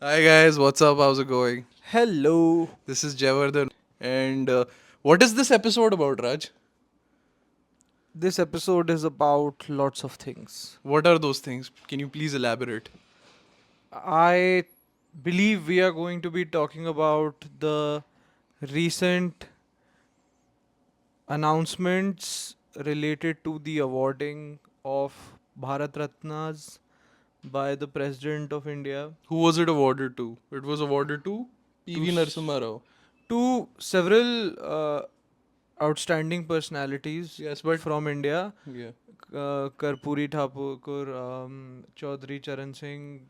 Hi guys, what's up? How's it going? Hello. This is Jayavardhan. And what is this episode about, Raj? This episode is about lots of things. What are those things? Can you please elaborate? I believe we are going to be talking about the recent announcements related to the awarding of Bharat Ratnas by the President of India Who was it awarded to? It was awarded to to, PV s- Narsimha Rao. to several outstanding personalities Yes, but from India. yeah. Karpuri Thakur, Chaudhary Charan Singh,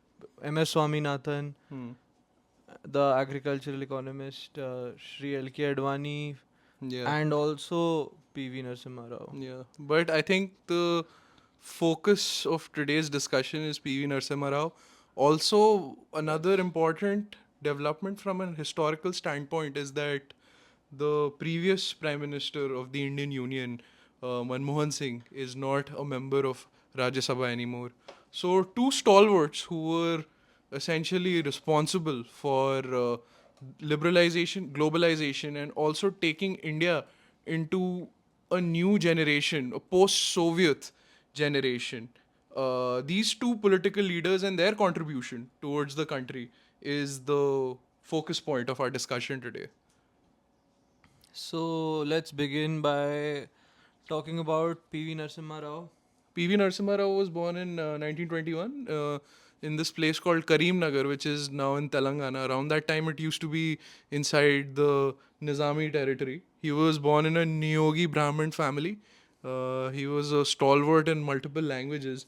M.S. Swaminathan, Hmm. the agricultural economist Shri L.K. Advani, Yeah. and also P.V. Narsimha Rao. Yeah. But I think the focus of today's discussion is PV Narsimha Rao. Also, another Yes. important development from an historical standpoint is that the previous Prime Minister of the Indian Union, Manmohan Singh, is not a member of Rajya Sabha anymore. So, two stalwarts who were essentially responsible for liberalization, globalization, and also taking India into a new generation, a post Soviet generation. These two political leaders and their contribution towards the country is the focus point of our discussion today. So let's begin by talking about P.V. Narsimha Rao. PV Narsimha Rao was born in 1921 in this place called Karimnagar, which is now in Telangana. Around that time, it used to be inside the Nizami territory. He was born in a Niyogi Brahmin family. He was a stalwart in multiple languages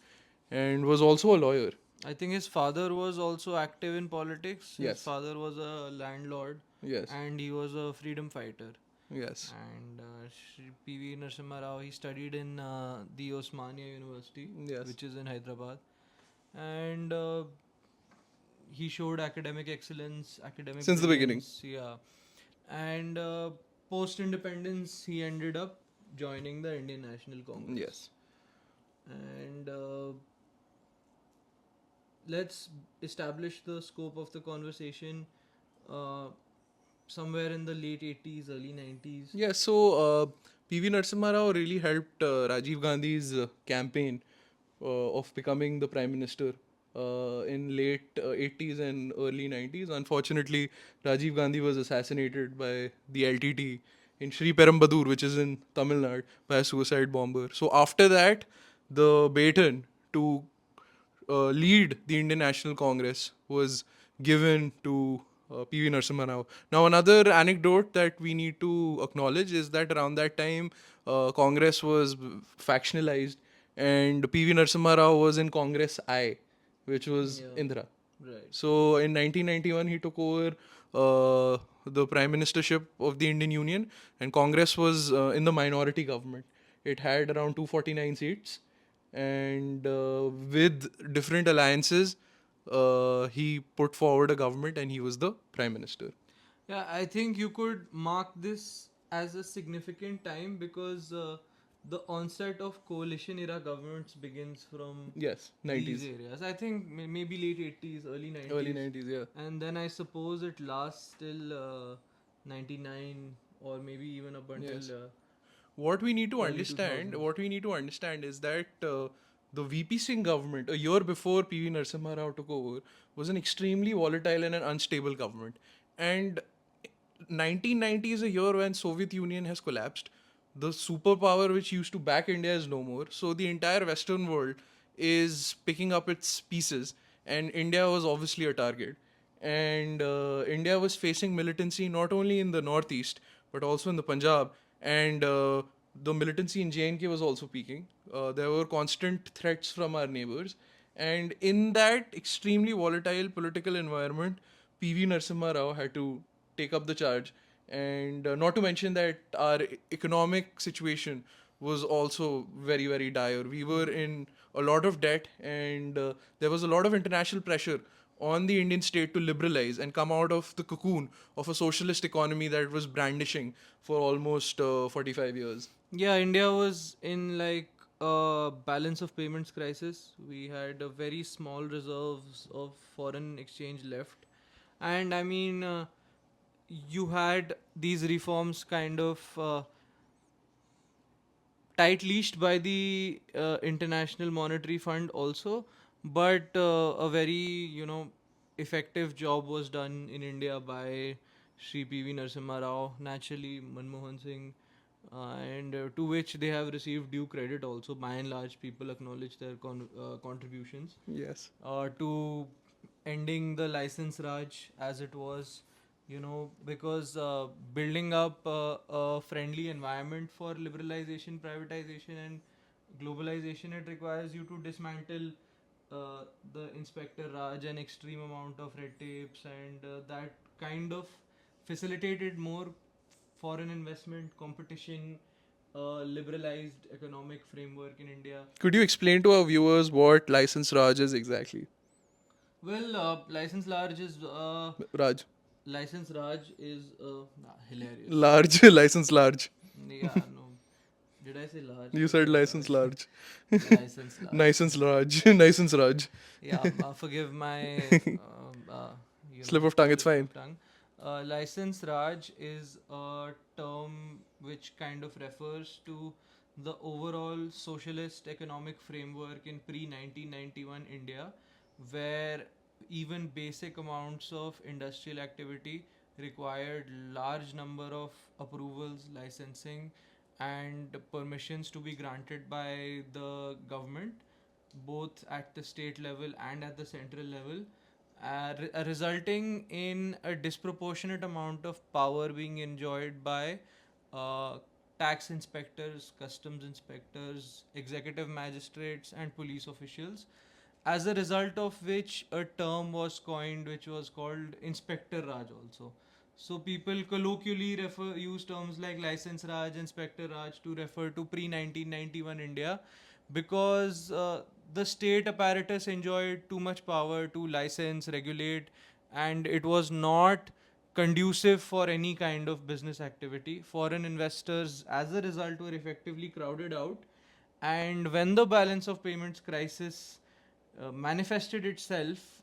and was also a lawyer. I think his father was also active in politics. His Yes. father was a landlord Yes. and he was a freedom fighter. Yes. And Shri P.V. Narasimha Rao, he studied in the Osmania University, Yes. which is in Hyderabad. And he showed academic excellence, academic Since the beginning. brilliance, yeah. And post independence, he ended up joining the Indian National Congress. Yes. And let's establish the scope of the conversation. Uh, Somewhere in the late 80s, early 90s. Yeah, so PV Narasimha Rao really helped Rajiv Gandhi's campaign of becoming the prime minister in late 80s and early 90s. Unfortunately, Rajiv Gandhi was assassinated by the LTT in Sri Perumbadur, which is in Tamil Nadu, by a suicide bomber. So after that, the baton to lead the Indian National Congress was given to PV Narasimha Rao. Now, another anecdote that we need to acknowledge is that around that time, Congress was factionalized, and PV Narasimha Rao was in Congress I, which was Yeah, Indira. right. So in 1991, he took over the prime ministership of the Indian Union, and Congress was in the minority government. It had around 249 seats, and with different alliances, he put forward a government, and he was the prime minister. Yeah, I think you could mark this as a significant time because the onset of coalition era governments begins from Yes, these 90s, areas. I think maybe late 80s, early early 90s, 90s. Yeah. and then I suppose it lasts till 99 or maybe even up until Yes. early 2000s. What we need to understand is that the VP Singh government, a year before PV Narasimha Rao took over, was an extremely volatile and an unstable government. And 1990 is a year when Soviet Union has collapsed. The superpower which used to back India is no more. So the entire Western world is picking up its pieces, and India was obviously a target. And India was facing militancy not only in the northeast but also in the Punjab, and the militancy in JNK was also peaking. There were constant threats from our neighbors, and in that extremely volatile political environment, PV Narasimha Rao had to take up the charge. And not to mention that our economic situation was also very, very dire. We were in a lot of debt, and there was a lot of international pressure on the Indian state to liberalize and come out of the cocoon of a socialist economy that was brandishing for almost 45 years. Yeah, India was in like a balance of payments crisis. We had a very small reserves of foreign exchange left, And I mean, you had these reforms kind of tight leashed by the International Monetary Fund also, but a very, effective job was done in India by Sri PV Narsimha Rao, naturally Manmohan Singh, and to which they have received due credit also. By and large, people acknowledge their contributions Yes. to ending the license Raj as it was, because building up a friendly environment for liberalization, privatization, and globalization, it requires you to dismantle the Inspector Raj, an extreme amount of red tapes, and that kind of facilitated more foreign investment, competition, liberalized economic framework in India. Could you explain to our viewers what license Raj is exactly? Well, Raj. License Raj is hilarious. Large. License large. Yeah, no. Did I say large? You I said said license large. large. License large. License large. License Raj. Yeah, forgive my Slip of tongue, it's slip fine. of tongue. License Raj is a term which kind of refers to the overall socialist economic framework in pre 1991 India, where even basic amounts of industrial activity required large number of approvals, licensing, and permissions to be granted by the government, both at the state level and at the central level, resulting in a disproportionate amount of power being enjoyed by uh, tax inspectors, customs inspectors, executive magistrates, and police officials. As a result of which, a term was coined which was called Inspector Raj also. So people colloquially use terms like License Raj, Inspector Raj to refer to pre 1991 India, because the state apparatus enjoyed too much power to license, regulate, and it was not conducive for any kind of business activity. Foreign investors, as a result, were effectively crowded out. And when the balance of payments crisis manifested itself,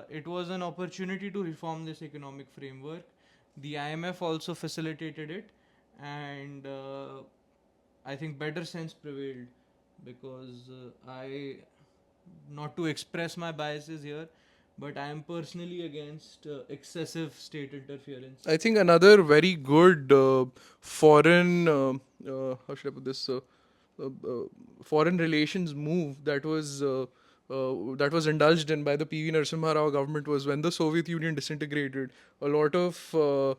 it was an opportunity to reform this economic framework. The IMF also facilitated it, and I think better sense prevailed, because not to express my biases here, but I am personally against excessive state interference. I think another very good foreign, how should I put this, foreign relations move that was indulged in by the PV Narasimha Rao government was when the Soviet Union disintegrated. A lot of uh,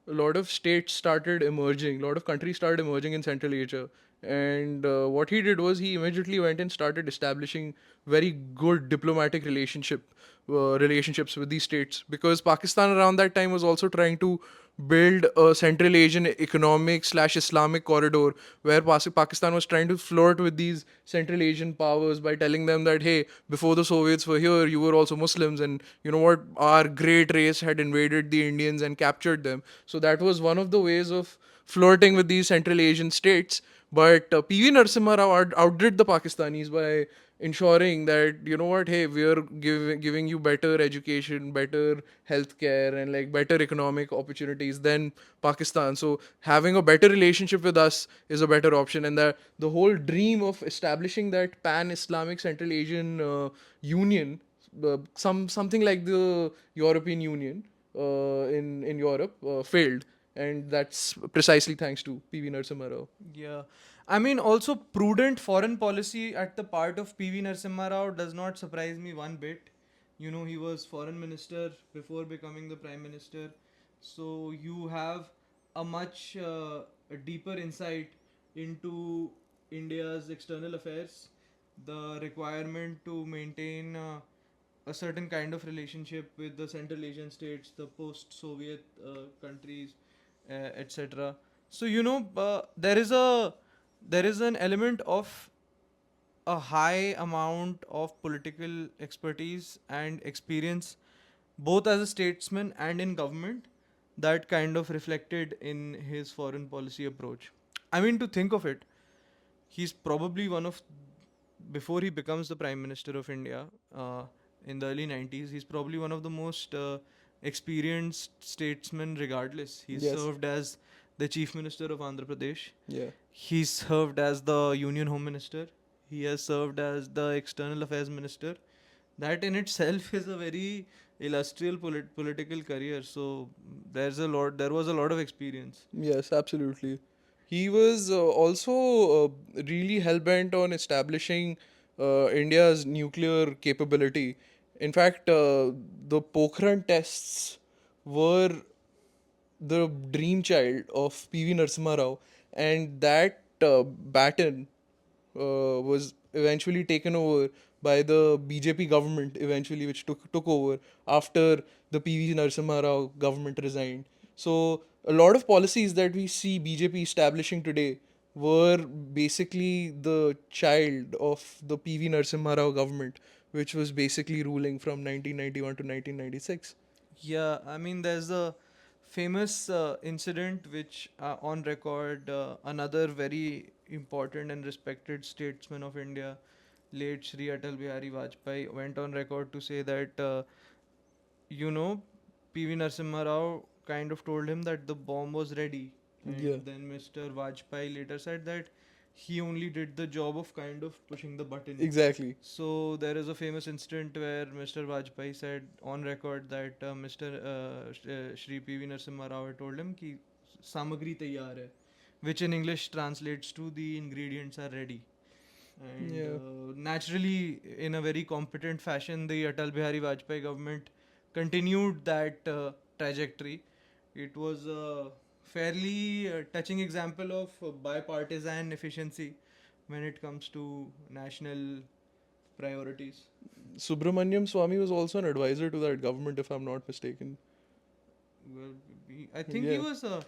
a lot of states started emerging, a lot of countries started emerging in Central Asia. And what he did was he immediately went and started establishing very good diplomatic relationships with these states, because Pakistan around that time was also trying to build a Central Asian economic slash Islamic corridor where Pakistan was trying to flirt with these Central Asian powers by telling them that, hey, before the Soviets were here, you were also Muslims, and you know what, our great race had invaded the Indians and captured them. So that was one of the ways of flirting with these Central Asian states. But PV Narasimha Rao outdid the Pakistanis by ensuring that, you know what, hey, we are giving you better education, better healthcare, and like better economic opportunities than Pakistan. So having a better relationship with us is a better option. And that the whole dream of establishing that pan Islamic Central Asian union, something like the European Union in Europe, failed. And that's precisely thanks to PV Narasimha Rao. Yeah. I mean, also prudent foreign policy at the part of PV Narasimha Rao does not surprise me one bit. He was foreign minister before becoming the prime minister. So you have a deeper insight into India's external affairs, the requirement to maintain a certain kind of relationship with the Central Asian states, the post-Soviet countries, etc. So there is an element of a high amount of political expertise and experience, both as a statesman and in government, that kind of reflected in his foreign policy approach. I mean, to think of it, he's probably one of, before he becomes the prime minister of India in the early 90s, he's probably one of the most experienced statesman regardless. He Yes. served as the Chief Minister of Andhra Pradesh. Yeah. He served as the Union Home Minister. He has served as the External Affairs Minister. That in itself is a very illustrious political career. So there was a lot of experience. Yes, absolutely. He was also really hell bent on establishing India's nuclear capability. In fact, the Pokhran tests were the dream child of PV Narsimha Rao, and that baton was eventually taken over by the BJP government, eventually, which took over after the PV Narsimha Rao government resigned. So a lot of policies that we see BJP establishing today were basically the child of the PV Narsimha Rao government, which was basically ruling from 1991 to 1996. Yeah, I mean, there's a famous incident which, on record, another very important and respected statesman of India, late Shri Atal Bihari Vajpayee, went on record to say that, you know, PV Narasimha Rao kind of told him that the bomb was ready. Yeah, And then Mr. Vajpayee later said that he only did the job of kind of pushing the button. exactly. So there is a famous incident where Mr. Vajpayee said on record that Mr. Shri P.V. Narasimha Rao had told him कि सामग्री तैयार है, which in English translates to the ingredients are ready. And Yeah. naturally, in a very competent fashion, the Atal Bihari Vajpayee government continued that trajectory. It was a fairly touching example of bipartisan efficiency when it comes to national priorities. Subramaniam Swamy was also an advisor to that government, if I'm not mistaken. Well, I think he Yeah. was a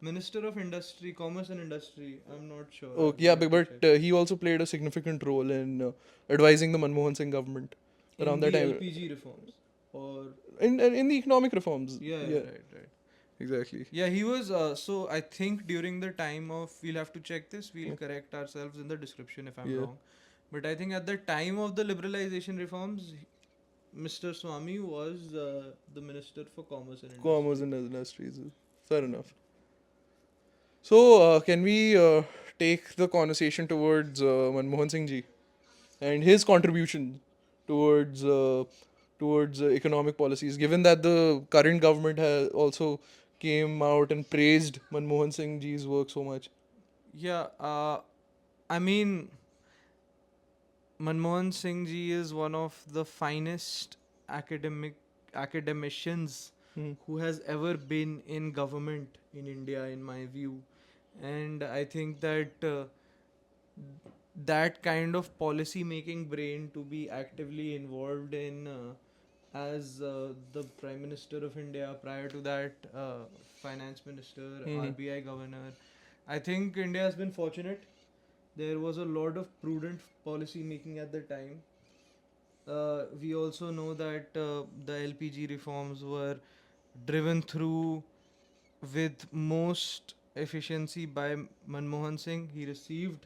Minister of Industry, Commerce and Industry. I'm not sure. Oh, I'll yeah, have to but check. he also played a significant role in advising the Manmohan Singh government In around the that time. LPG reforms, or In the economic reforms. yeah, Yeah, right. exactly. Yeah, he was. So I think during the time of, we'll have to check this. We'll Yeah. correct ourselves in the description if I'm Yeah. wrong. But I think at the time of the liberalization reforms, Mr. Swamy was the Minister for Commerce and Industry. Commerce and industries. Fair enough. So, can we take the conversation towards Manmohan Singh ji and his contribution towards economic policies? Given that the current government has also came out and praised Manmohan Singh ji's work so much. Yeah, I mean, Manmohan Singh ji is one of the finest academicians Hmm. who has ever been in government in India, in my view. And I think that that kind of policy making brain to be actively involved in as the Prime Minister of India, prior to that, Finance Minister, Mhm. RBI Governor. I think India has been fortunate. There was a lot of prudent policy making at the time. We also know that the LPG reforms were driven through with most efficiency by Manmohan Singh. He received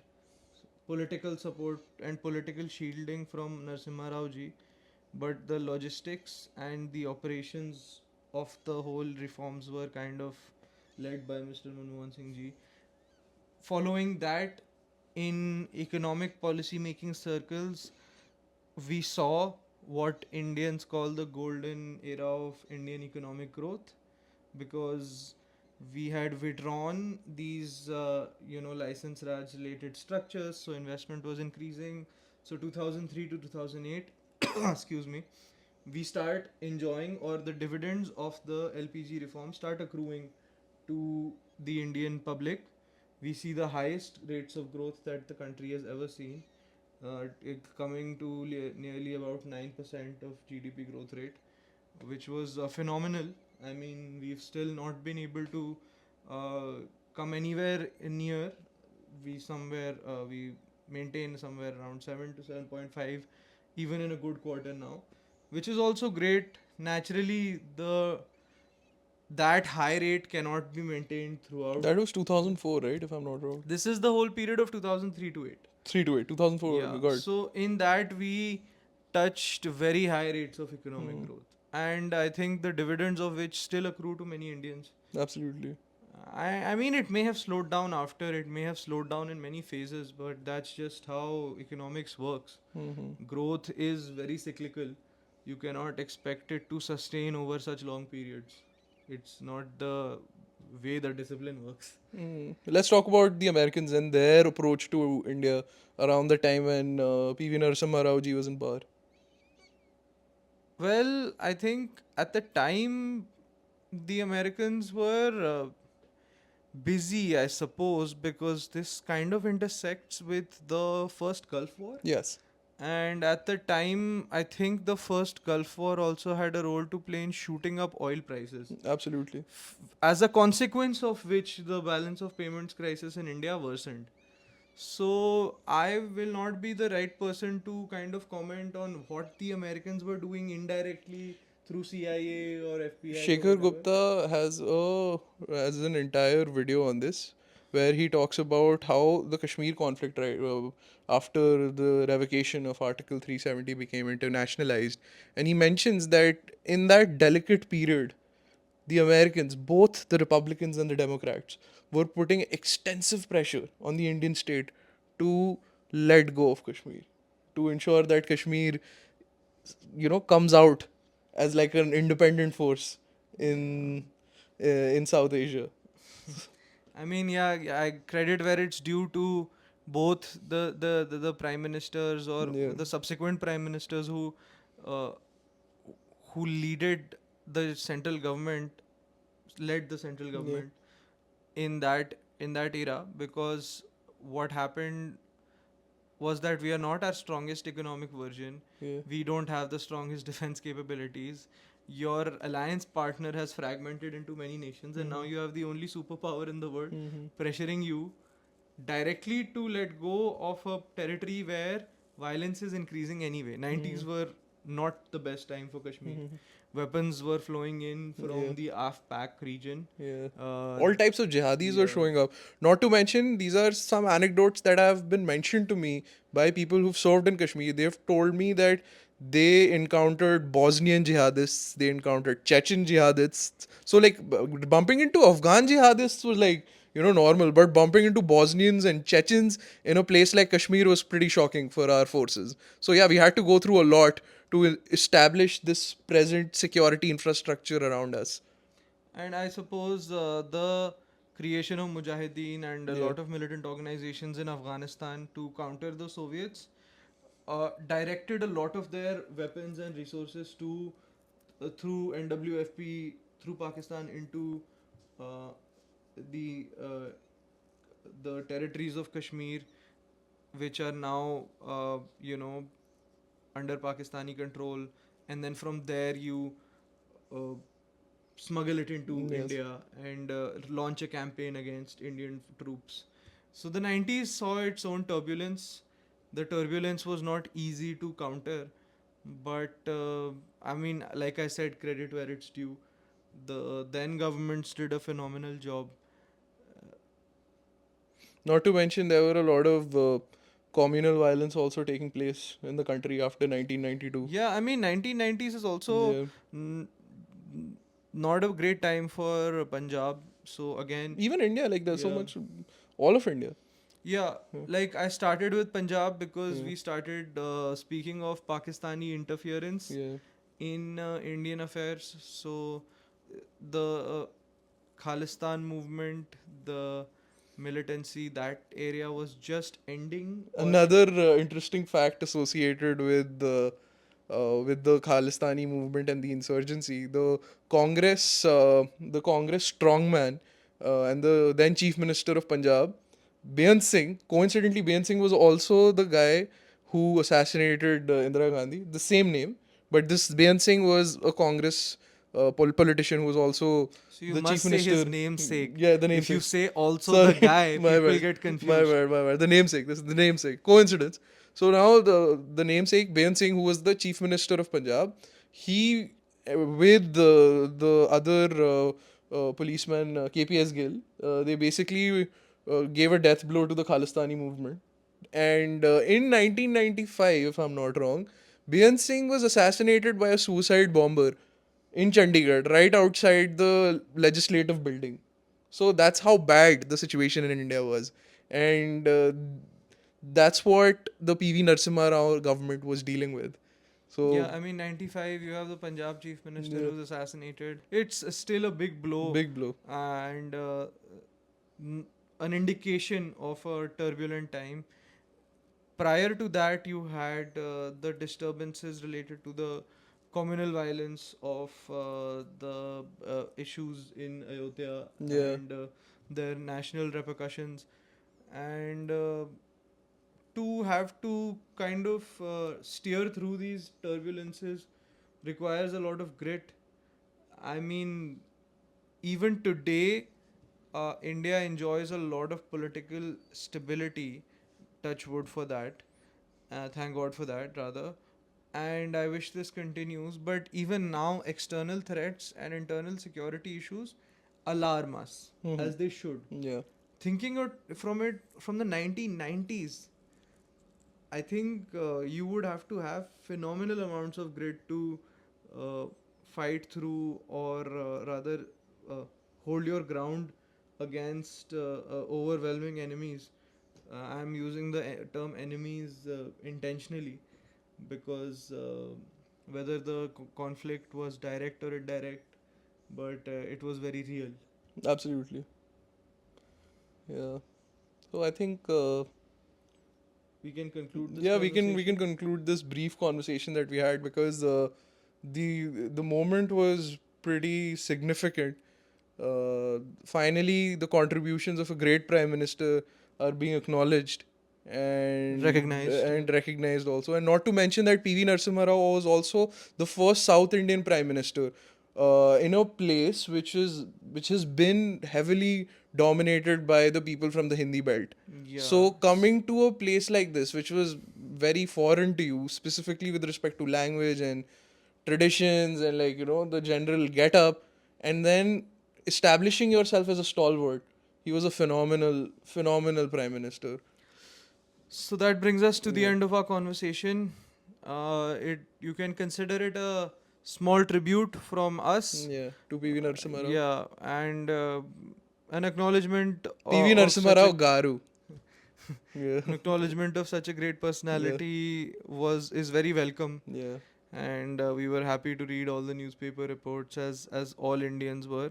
political support and political shielding from Narsimha Rao ji, but the logistics and the operations of the whole reforms were kind of led by Mr. Manmohan Singh ji. Following that, in economic policy making circles, we saw what Indians call the golden era of Indian economic growth, because we had withdrawn these license Raj related structures, so investment was increasing. So 2003 to 2008 excuse me, we start enjoying, or the dividends of the LPG reform start accruing to the Indian public. We see the highest rates of growth that the country has ever seen, it coming to nearly about 9% of GDP growth rate, which was phenomenal. I mean, we've still not been able to uh, come anywhere near. We maintain somewhere around 7 to 7.5, even in a good quarter now, which is also great. Naturally, the that high rate cannot be maintained throughout. That was 2004, right? If I'm not wrong. This is the whole period of 2003 to 8. 3 to 8. 2004. Yeah. God. So in that we touched very high rates of economic Hmm. growth. and I think the dividends of which still accrue to many Indians. Absolutely. I mean, it may have slowed down after, it may have slowed down in many phases, but that's just how economics works. Hmm. Growth is very cyclical. You cannot expect it to sustain over such long periods. It's not the way the discipline works. Let's talk about the Americans and their approach to India around the time when PV Narasimha Rao ji was in power. Well, I think at the time the Americans were busy, I suppose, because this kind of intersects with the first Gulf War. Yes, And at the time, I think the first Gulf War also had a role to play in shooting up oil prices. absolutely. As a consequence of which, the balance of payments crisis in India worsened. So, I will not be the right person to kind of comment on what the Americans were doing indirectly through CIA or FBI or Shekhar whatever. Gupta has an entire video on this where he talks about how the Kashmir conflict, right, after the revocation of Article 370 became internationalized, and he mentions that in that delicate period, the Americans, both the Republicans and the Democrats, were putting extensive pressure on the Indian state to let go of Kashmir, to ensure that Kashmir, comes out as like an independent force in in South Asia. I mean, yeah, I credit where it's due to both the prime ministers or Yeah, the subsequent prime ministers uh, who leaded the central government, led the central yeah, government in that era, because what happened was that we are not our strongest economic version. yeah. We don't have the strongest defense capabilities. Your alliance partner has fragmented into many nations, and now Mm-hmm. you have the only superpower in the world Mm-hmm. pressuring you directly to let go of a territory where violence is increasing anyway. 90s were not the best time for Kashmir. Mm-hmm. Weapons were flowing in Yeah. from the Af-Pak region. Yeah. Uh, All types of jihadis are yeah. showing up. Not to mention, these are some anecdotes that have been mentioned to me by people who've served in Kashmir. They've told me that they encountered Bosnian jihadists, they encountered Chechen jihadists. So, like, bumping into Afghan jihadists was like, normal, but bumping into Bosnians and Chechens in a place like Kashmir was pretty shocking for our forces. So, yeah, we had to go through a lot to establish this present security infrastructure around us. And I suppose the creation of Mujahideen and a Yeah. lot of militant organizations in Afghanistan to counter the Soviets directed a lot of their weapons and resources to through NWFP, through Pakistan, into uh, the uh, the territories of Kashmir, which are now under Pakistani control, and then from there you uh, smuggle it into Yes. India and launch a campaign against Indian troops. So the 90s saw its own turbulence. The turbulence was not easy to counter, but I mean, like I said, credit where it's due. The then governments did a phenomenal job. Not to mention, there were a lot of communal violence also taking place in the country after 1992. Yeah, I mean, 1990s is also Yeah. n- not a great time for Punjab. So again, Even India, like, there's so yeah. much, all of India. Yeah, Yeah. like I started with Punjab because Yeah. we started speaking of Pakistani interference Yeah. in Indian affairs. So the Khalistan movement, the militancy, that area was just ending, or Another interesting fact associated with the Khalistani movement and the insurgency, the Congress strongman, and the then Chief Minister of Punjab, Beant Singh. Coincidentally, Beant Singh was also the guy who assassinated Indira Gandhi. The same name, but this Beant Singh was a Congress politician who was also so you the Chief must say his Minister. namesake. Yeah, the If you namesake. say also the Sorry, guy, my people bad, get confused. my bad. The namesake. This is the namesake. Coincidence. So now the namesake Beant Singh, who was the chief minister of Punjab, he with the other policeman KPS Gill, they basically gave a death blow to the Khalistani movement. And in 1995, if I'm not wrong, Beant Singh was assassinated by a suicide bomber in Chandigarh, right outside the legislative building. So that's how bad the situation in India was. And that's what the PV Narsimha Rao government was dealing with. Yeah, So, I mean, 95, you have the Punjab chief minister yeah, who's assassinated. It's still a big blow big blow. and n- an indication of a turbulent time. Prior to that, you had the disturbances related to the communal violence of the issues in Ayodhya Yeah, and their national repercussions. And to have to kind of steer through these turbulences requires a lot of grit. I mean, even today, India enjoys a lot of political stability. Touch wood for that. Thank God for that, rather. And I wish this continues. But even now, external threats and internal security issues alarm us, hmm, as they should. yeah, Thinking it from the 1990s, I think you would have to have phenomenal amounts of grit to uh, fight through, or rather, uh, hold your ground against overwhelming enemies. I'm using the term enemies intentionally because whether the conflict was direct or indirect, but it was very real. absolutely. Yeah. So I think We can conclude this yeah, we can conversation. conclude this brief conversation that we had because the moment was pretty significant. Finally, the contributions of a great prime minister are being acknowledged Recognized, yeah. and recognized also, and not to mention that PV Narasimha Rao was also the first South Indian prime minister in a place which has been heavily dominated by the people from the Hindi belt. Yeah. So coming to a place like this, which was very foreign to you, specifically with respect to language and traditions and like the general get up, and then establishing yourself as a stalwart, he was a phenomenal prime minister. So that brings us to the Yeah, end of our conversation. It You can consider it a small tribute from us. yeah, to PV Narasimha Rao. Yeah, and an acknowledgement PV of Narasimha such Rao a Garu. Yeah. an acknowledgement of such a great Yeah, personality was is very welcome, yeah, and we were happy to read all the newspaper reports as all Indians were,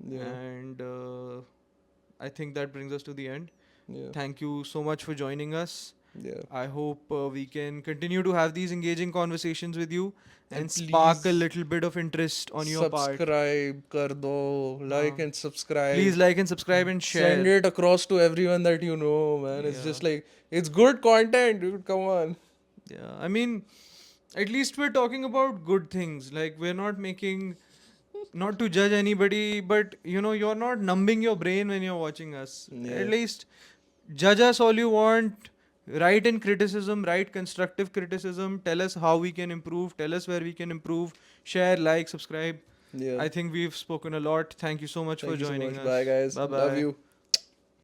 yeah, and I think that brings us to the end. yeah, Thank you so much for joining us. yeah. I hope we can continue to have these engaging conversations with you and And spark a please little bit of interest on your part. subscribe, kar do, like Um, and subscribe. Please like and subscribe and Send share. it across to everyone that you know, man. It's Yeah, just like it's good content, dude. Come on. yeah. I mean, at least we're talking about good things. Like, we're not making, not to judge anybody, but you're not numbing your brain when you're watching us. At Yeah, least judge us all you want. Write in criticism, write constructive criticism. Tell us how we can improve. Tell us where we can improve. Share, like, subscribe. yeah. I think we've spoken a lot. Thank you so much for Thank you so joining much. Bye, us. guys. Bye Love bye. you.